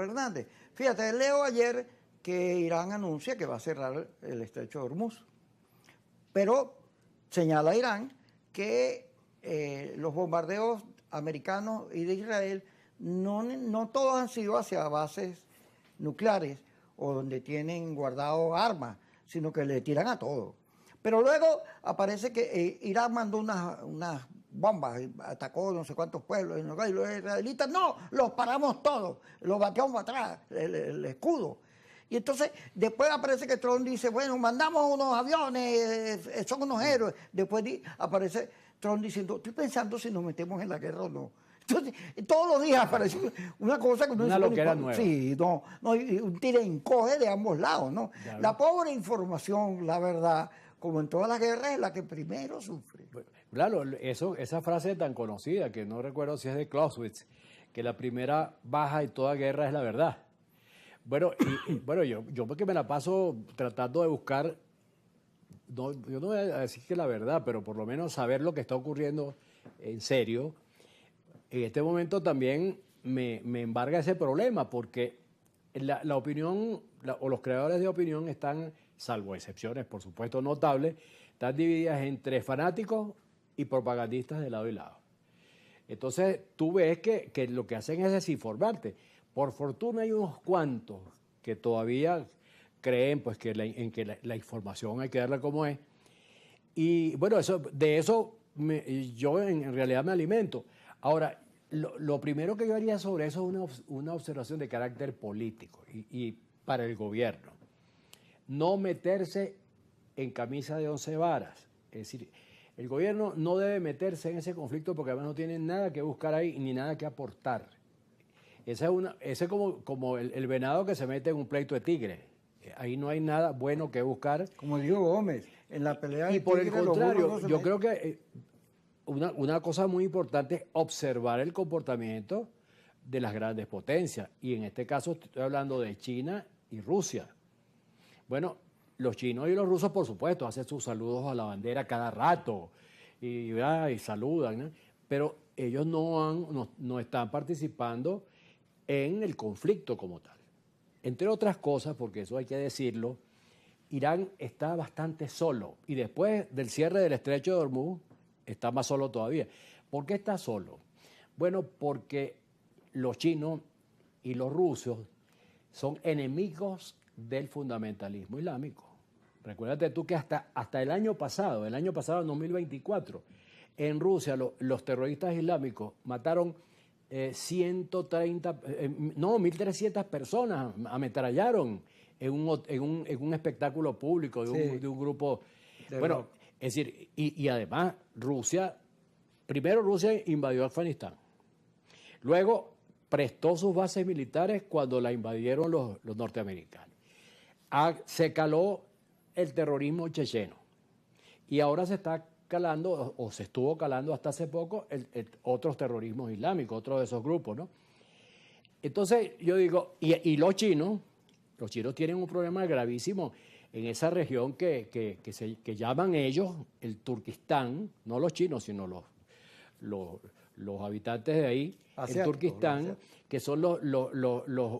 Hernández. Fíjate, leo ayer que Irán anuncia que va a cerrar el estrecho de Hormuz, pero señala Irán que los bombardeos americanos y de Israel no todos han sido hacia bases nucleares o donde tienen guardado armas, sino que le tiran a todo. Pero luego aparece que Irán mandó unas bombas, atacó no sé cuántos pueblos, y los israelitas, no, los paramos todos, los bateamos para atrás, el escudo. Y entonces, después aparece que Trump dice, bueno, mandamos unos aviones, son unos héroes. Después aparece Trump diciendo, estoy pensando si nos metemos en la guerra o no. Entonces, todos los días aparece una cosa que una loquera nueva. Sí, y un tira y encoge de ambos lados, ¿no? Ya, la pobre información, la verdad, como en todas las guerras, es la que primero sufre. Claro, esa frase tan conocida, que no recuerdo si es de Clausewitz, que la primera baja y toda guerra es la verdad. Bueno, bueno, yo porque me la paso tratando de buscar, yo no voy a decir que la verdad, pero por lo menos saber lo que está ocurriendo en serio. En este momento también me embarga ese problema, porque la opinión, o los creadores de opinión están, salvo excepciones, por supuesto, notables, están divididas entre fanáticos y propagandistas de lado y lado. Entonces, tú ves que lo que hacen es desinformarte. Por fortuna hay unos cuantos que todavía creen pues, que la información hay que darla como es. Y bueno, de eso yo en realidad me alimento. Ahora, lo primero que yo haría sobre eso es una observación de carácter político y para el gobierno. No meterse en camisa de 11 varas. Es decir, el gobierno no debe meterse en ese conflicto porque además no tiene nada que buscar ahí ni nada que aportar. Ese es como el venado que se mete en un pleito de tigre. Ahí no hay nada bueno que buscar. Como dijo Gómez, en la pelea de Y por el tigre, contrario, yo creo que una cosa muy importante es observar el comportamiento de las grandes potencias. Y en este caso estoy hablando de China y Rusia. Bueno, los chinos y los rusos, por supuesto, hacen sus saludos a la bandera cada rato y saludan, ¿no? Pero ellos no están participando en el conflicto como tal. Entre otras cosas, porque eso hay que decirlo, Irán está bastante solo y después del cierre del estrecho de Hormuz está más solo todavía. ¿Por qué está solo? Bueno, porque los chinos y los rusos son enemigos del fundamentalismo islámico. Recuérdate tú que hasta el año pasado, en 2024, en Rusia los terroristas islámicos mataron 1.300 personas, ametrallaron en un espectáculo público de un grupo. Bueno, es decir, y además primero Rusia invadió Afganistán, luego prestó sus bases militares cuando la invadieron los norteamericanos. Se caló el terrorismo checheno y ahora se está calando, o se estuvo calando hasta hace poco, otros terrorismos islámicos, otros de esos grupos, ¿no? Entonces yo digo, y los chinos tienen un problema gravísimo en esa región que llaman ellos el Turquistán, no los chinos, sino los habitantes de ahí, el Turquistán, que son los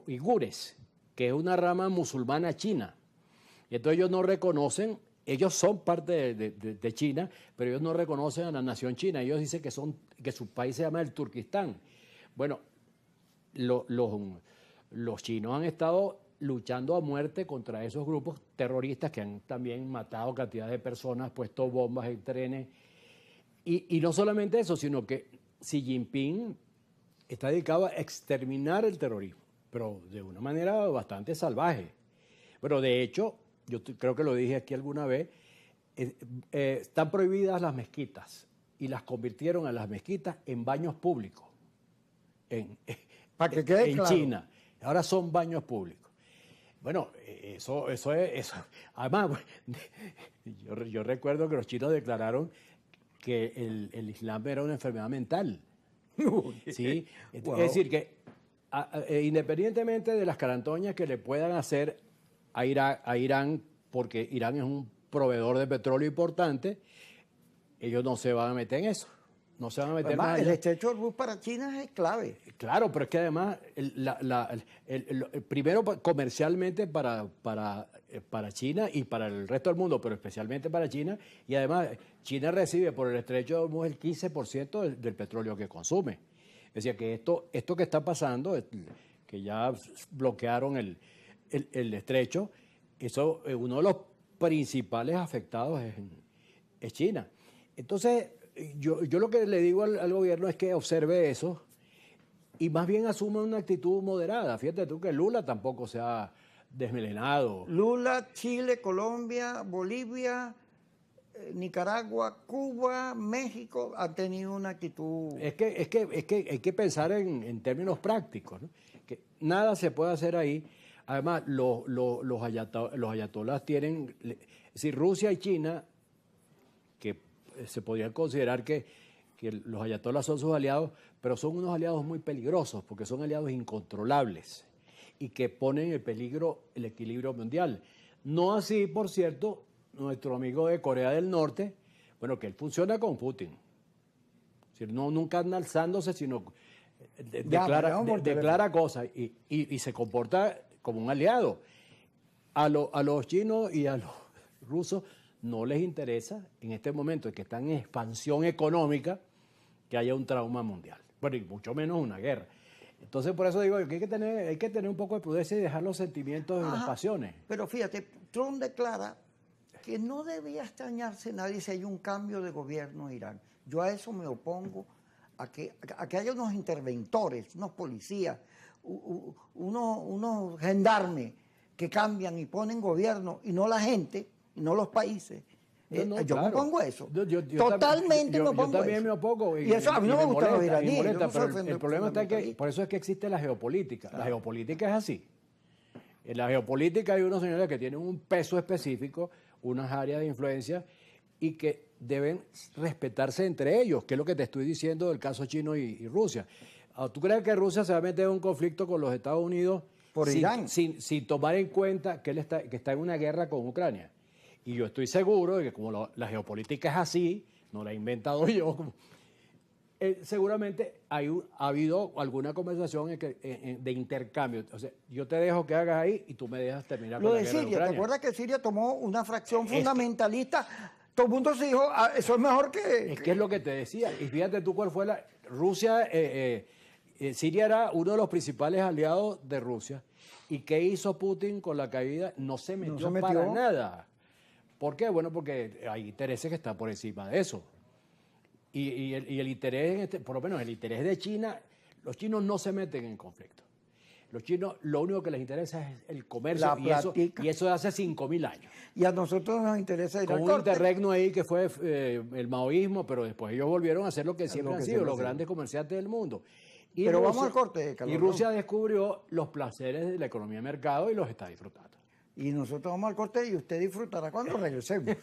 uigures, que es una rama musulmana china. Y entonces ellos no reconocen, ellos son parte de China, pero ellos no reconocen a la nación china. Ellos dicen que su país se llama el Turquistán. Bueno, los chinos han estado luchando a muerte contra esos grupos terroristas que han también matado cantidad de personas, puesto bombas en trenes. Y no solamente eso, sino que Xi Jinping está dedicado a exterminar el terrorismo, pero de una manera bastante salvaje. Pero de hecho, yo creo que lo dije aquí alguna vez, están prohibidas las mezquitas y las convirtieron a las mezquitas en baños públicos para que quede en claro. China. Ahora son baños públicos. Bueno, eso es. Además, yo recuerdo que los chinos declararon que el Islam era una enfermedad mental. ¿Sí? Wow. Es decir, que independientemente de las carantoñas que le puedan hacer a Irán, porque Irán es un proveedor de petróleo importante, ellos no se van a meter en eso. no se van a meter Además, más el allá. estrecho de Hormuz para China es clave. Claro, pero es que además, primero comercialmente para China y para el resto del mundo, pero especialmente para China, y además China recibe por el estrecho de Hormuz el 15% del petróleo que consume. Es decir, que esto que está pasando, que ya bloquearon el estrecho, eso, uno de los principales afectados es China. Entonces, yo lo que le digo al gobierno es que observe eso y más bien asuma una actitud moderada. Fíjate tú que Lula tampoco se ha desmelenado. Lula, Chile, Colombia, Bolivia, Nicaragua, Cuba, México han tenido una actitud. Es que hay que pensar en términos prácticos, ¿no? Que nada se puede hacer ahí. Además, los ayatolás tienen, es decir, Rusia y China, que se podrían considerar que los ayatolás son sus aliados, pero son unos aliados muy peligrosos, porque son aliados incontrolables y que ponen en peligro el equilibrio mundial. No así, por cierto, nuestro amigo de Corea del Norte, bueno, que él funciona con Putin. Es decir, no, nunca anda alzándose, sino declara cosas y se comporta como un aliado. A los chinos y a los rusos no les interesa en este momento que están en expansión económica que haya un trauma mundial. Bueno, y mucho menos una guerra. Entonces, por eso digo que hay que tener un poco de prudencia y dejar los sentimientos y las pasiones. Pero fíjate, Trump declara que no debía extrañarse nadie si hay un cambio de gobierno en Irán. Yo a eso me opongo, a que haya unos interventores, unos policías, unos gendarmes que cambian y ponen gobierno y no la gente, y no los países. No, yo claro. me opongo a eso. Totalmente me opongo yo también a eso. me opongo. Y eso a mí no me gustan los iraníes. Molesta, pero el problema está que por eso es que existe la geopolítica. Claro. La geopolítica es así. En la geopolítica hay unos señores que tienen un peso específico, unas áreas de influencia y que deben respetarse entre ellos, que es lo que te estoy diciendo del caso chino y Rusia. ¿Tú crees que Rusia se va a meter en un conflicto con los Estados Unidos por Irán? Sin tomar en cuenta que que está en una guerra con Ucrania? Y yo estoy seguro de que como la geopolítica es así, no la he inventado yo, seguramente ha habido alguna conversación de intercambio. O sea, yo te dejo que hagas ahí y tú me dejas terminar Lo con la de guerra Siria, de ¿te acuerdas que Siria tomó una fracción fundamentalista? Todo el mundo se dijo, eso es mejor que... Es que es lo que te decía. Y fíjate tú cuál fue Rusia, Siria era uno de los principales aliados de Rusia. ¿Y qué hizo Putin con la caída? No se metió para nada. ¿Por qué? Bueno, porque hay intereses que están por encima de eso. Y el interés, por lo menos el interés de China, los chinos no se meten en conflicto. Los chinos lo único que les interesa es el comercio y eso de hace 5.000 años. Y a nosotros nos interesa ir con al un corte. interregno ahí que fue el maoísmo, pero después ellos volvieron a hacer lo que siempre han sido, los grandes comerciantes del mundo. Pero vamos al corte, Carlos. Y Rusia descubrió los placeres de la economía de mercado y los está disfrutando. Y nosotros vamos al corte y usted disfrutará cuando regresemos.